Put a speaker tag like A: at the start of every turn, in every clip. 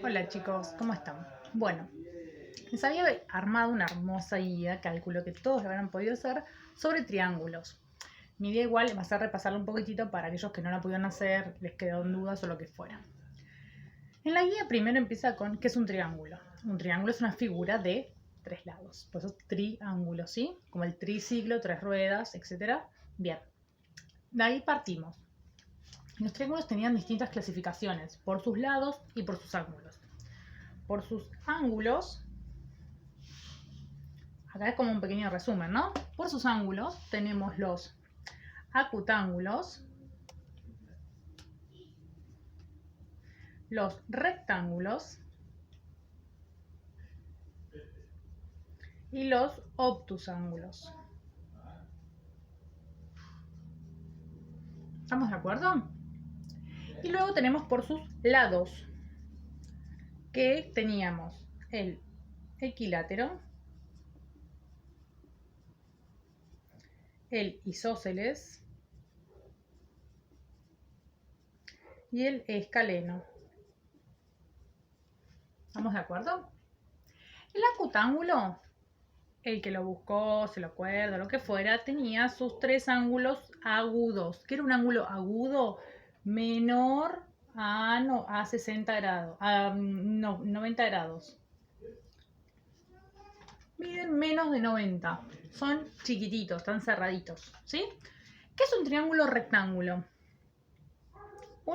A: Hola chicos, ¿cómo están? Bueno, les había armado una hermosa guía, calculo que todos lo habrán podido hacer, sobre triángulos. Mi idea igual va a ser repasarlo un poquitito para aquellos que no la pudieron hacer, les quedaron dudas o lo que fuera. En la guía primero empieza con ¿qué es un triángulo? Un triángulo es una figura de tres lados, por eso triángulo, ¿sí? Como el triciclo, tres ruedas, etc. Bien, de ahí partimos. Los triángulos tenían distintas clasificaciones, por sus lados y por sus ángulos. Por sus ángulos, acá es como un pequeño resumen, ¿no? Por sus ángulos tenemos los acutángulos, los rectángulos y los obtusángulos. ¿Estamos de acuerdo? Y luego tenemos por sus lados, que teníamos el equilátero, el isósceles y el escaleno. ¿Estamos de acuerdo? El acutángulo, el que lo buscó, se lo acuerda, lo que fuera, tenía sus tres ángulos agudos. ¿Qué era un ángulo agudo? Menor a 60 grados, a 90 grados. Miden menos de 90. Son chiquititos, están cerraditos, ¿sí? ¿Qué es un triángulo rectángulo?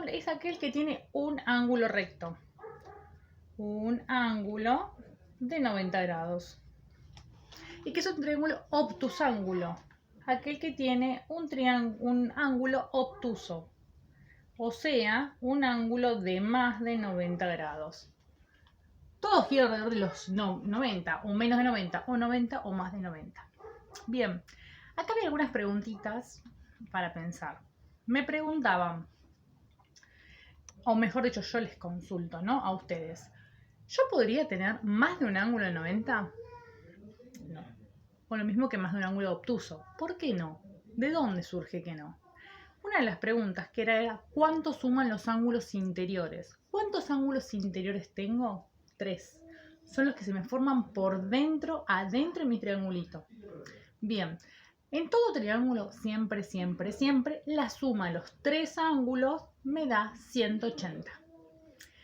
A: Es aquel que tiene un ángulo recto. Un ángulo de 90 grados. ¿Y qué es un triángulo obtusángulo? Aquel que tiene un ángulo obtuso. O sea, un ángulo de más de 90 grados. Todo gira alrededor de los 90, o menos de 90, o 90 o más de 90. Bien, acá hay algunas preguntitas para pensar. Me preguntaban, o mejor dicho, yo les consulto, ¿no? A ustedes. ¿Yo podría tener más de un ángulo de 90? No. O lo mismo que más de un ángulo obtuso. ¿Por qué no? ¿De dónde surge que no? Una de las preguntas que era ¿cuánto suman los ángulos interiores? ¿Cuántos ángulos interiores tengo? 3. Son los que se me forman por dentro, adentro de mi triangulito. Bien, en todo triángulo, siempre, siempre, siempre, la suma de los tres ángulos me da 180.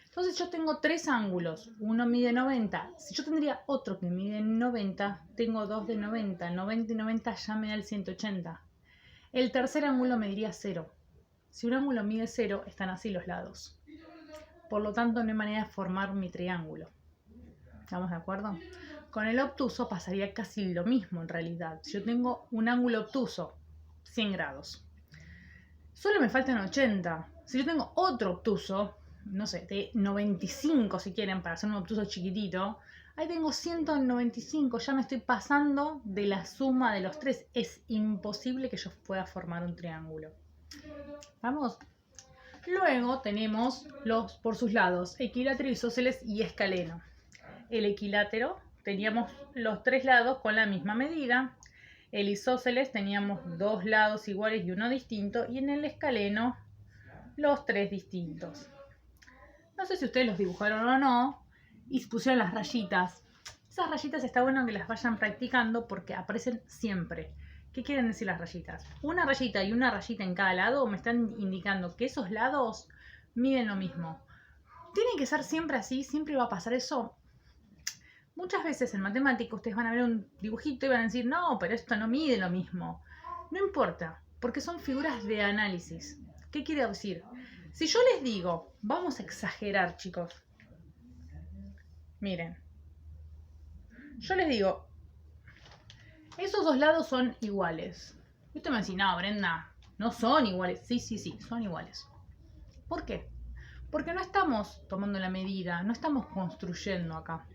A: Entonces yo tengo tres ángulos, uno mide 90. Si yo tendría otro que mide 90, tengo dos de 90. 90 y 90 ya me da el 180. El tercer ángulo mediría 0. Si un ángulo mide 0, están así los lados. Por lo tanto, no hay manera de formar mi triángulo. ¿Estamos de acuerdo? Con el obtuso pasaría casi lo mismo en realidad. Si yo tengo un ángulo obtuso, 100 grados. Solo me faltan 80. Si yo tengo otro obtuso, no sé, de 95 si quieren, para hacer un obtuso chiquitito, ahí tengo 195, ya me estoy pasando de la suma de los tres. Es imposible que yo pueda formar un triángulo. ¿Vamos? Luego tenemos los por sus lados, equilátero, isósceles y escaleno. El equilátero teníamos los tres lados con la misma medida. El isósceles teníamos dos lados iguales y uno distinto. Y en el escaleno los tres distintos. No sé si ustedes los dibujaron o no y pusieron las rayitas. Esas rayitas está bueno que las vayan practicando porque aparecen siempre. ¿Qué quieren decir las rayitas? Una rayita y una rayita en cada lado me están indicando que esos lados miden lo mismo. Tiene que ser siempre así, siempre va a pasar eso. Muchas veces en matemática ustedes van a ver un dibujito y van a decir, no, pero esto no mide lo mismo. No importa, porque son figuras de análisis. ¿Qué quiere decir? Si yo les digo, vamos a exagerar, chicos. Miren. Yo les digo, esos dos lados son iguales. Y usted me dice, no, Brenda, no son iguales. Sí, son iguales. ¿Por qué? Porque no estamos tomando la medida, no estamos construyendo acá.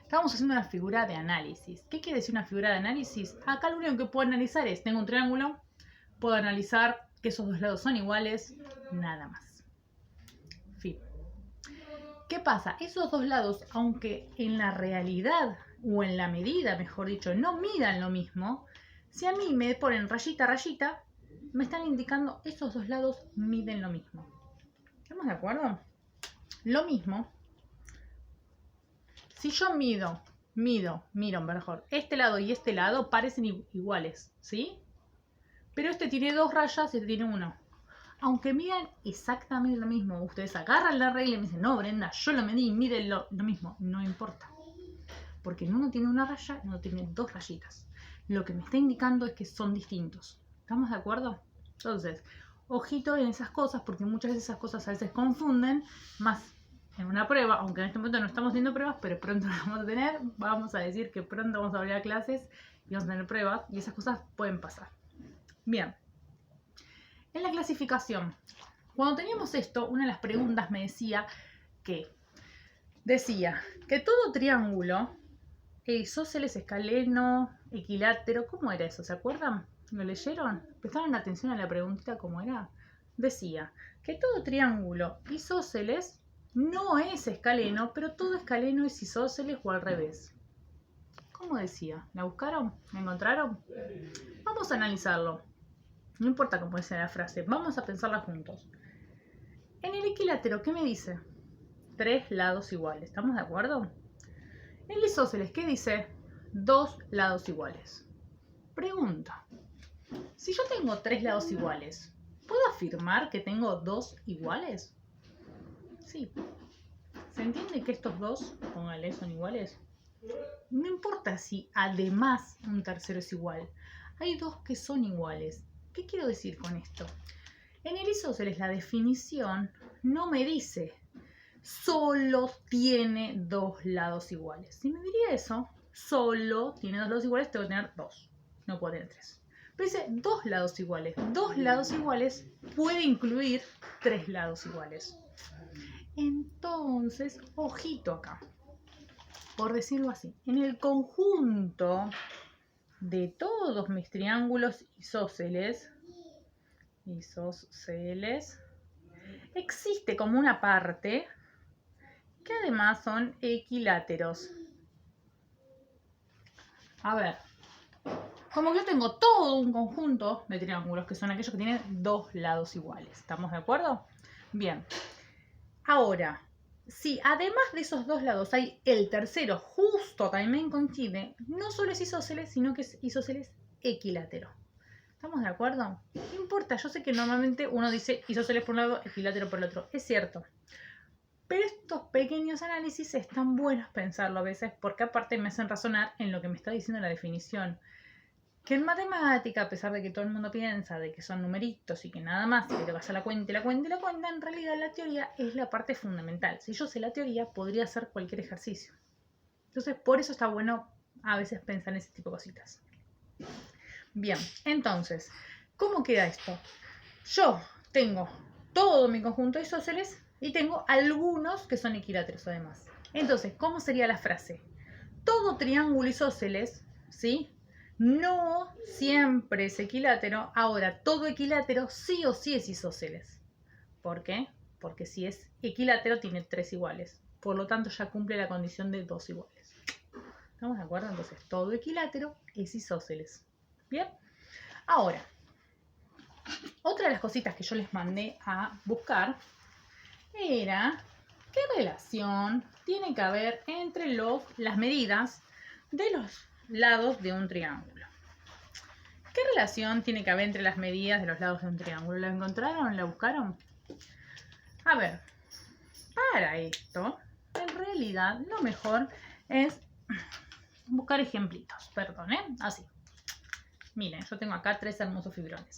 A: Estamos haciendo una figura de análisis. ¿Qué quiere decir una figura de análisis? Acá lo único que puedo analizar es, tengo un triángulo, puedo analizar que esos dos lados son iguales, nada más. Fin. ¿Qué pasa? Esos dos lados, aunque en la realidad, o en la medida, mejor dicho, no midan lo mismo, si a mí me ponen rayita, rayita, me están indicando esos dos lados miden lo mismo. ¿Estamos de acuerdo? Lo mismo Si yo miro, mejor, este lado y este lado parecen iguales, ¿sí? Pero este tiene 2 rayas y este tiene 1. Aunque midan exactamente lo mismo, ustedes agarran la regla y me dicen, no, Brenda, yo lo medí, miden lo mismo. No importa. Porque en uno tiene 1 raya y en uno tiene 2 rayitas. Lo que me está indicando es que son distintos. ¿Estamos de acuerdo? Entonces, ojito en esas cosas, porque muchas de esas cosas a veces confunden, más en una prueba, aunque en este momento no estamos haciendo pruebas, pero pronto las vamos a tener. Vamos a decir que pronto vamos a abrir a clases y vamos a tener pruebas, y esas cosas pueden pasar. Bien. En la clasificación, cuando teníamos esto, una de las preguntas me decía que todo triángulo, isósceles, escaleno, equilátero, ¿cómo era eso? ¿Se acuerdan? ¿Lo leyeron? ¿Prestaron atención a la preguntita cómo era? Decía que todo triángulo isósceles no es escaleno, pero todo escaleno es isósceles o al revés. ¿Cómo decía? ¿La buscaron? ¿La encontraron? Vamos a analizarlo. No importa cómo dice la frase, vamos a pensarla juntos. En el equilátero, ¿qué me dice? 3 lados iguales, ¿estamos de acuerdo? En el isósceles, ¿qué dice? 2 lados iguales. Pregunta, si yo tengo 3 lados iguales, ¿puedo afirmar que tengo 2 iguales? Sí. ¿Se entiende que estos dos, póngale, son iguales? No importa si además un tercero es igual. Hay 2 que son iguales. ¿Qué quiero decir con esto? En el isósceles la definición no me dice solo tiene 2 lados iguales. Si me diría eso, solo tiene 2 lados iguales, tengo que tener 2. No puedo tener 3. Pero dice 2 lados iguales. 2 lados iguales puede incluir 3 lados iguales. Entonces, ojito acá. Por decirlo así, en el conjunto de todos mis triángulos isósceles, existe como una parte que además son equiláteros. A ver, como yo tengo todo un conjunto de triángulos que son aquellos que tienen 2 lados iguales. ¿Estamos de acuerdo? Bien. Ahora, si además de esos 2 lados hay el tercero justo también coincide, no solo es isósceles, sino que es isósceles equilátero. ¿Estamos de acuerdo? No importa, yo sé que normalmente uno dice isósceles por un lado, equilátero por el otro. Es cierto. Pero estos pequeños análisis están buenos pensarlo a veces porque aparte me hacen razonar en lo que me está diciendo la definición. Que en matemática, a pesar de que todo el mundo piensa de que son numeritos y que nada más, y que te vas a la cuenta y la cuenta y la cuenta, en realidad la teoría es la parte fundamental. Si yo sé la teoría, podría hacer cualquier ejercicio. Entonces, por eso está bueno a veces pensar en ese tipo de cositas. Bien, entonces, ¿cómo queda esto? Yo tengo todo mi conjunto de isósceles y tengo algunos que son equiláteros además. Entonces, ¿cómo sería la frase? Todo triángulo isósceles, ¿sí?, no siempre es equilátero. Ahora, todo equilátero sí o sí es isósceles. ¿Por qué? Porque si es equilátero tiene 3 iguales. Por lo tanto, ya cumple la condición de 2 iguales. ¿Estamos de acuerdo? Entonces, todo equilátero es isósceles. Bien. Ahora, otra de las cositas que yo les mandé a buscar era qué relación tiene que haber entre las medidas de los lados de un triángulo. ¿Qué relación tiene que haber entre las medidas de los lados de un triángulo? ¿La encontraron? ¿La buscaron? A ver, para esto, en realidad lo mejor es buscar ejemplitos. Perdón, así. Miren, yo tengo acá 3 hermosos fibrones.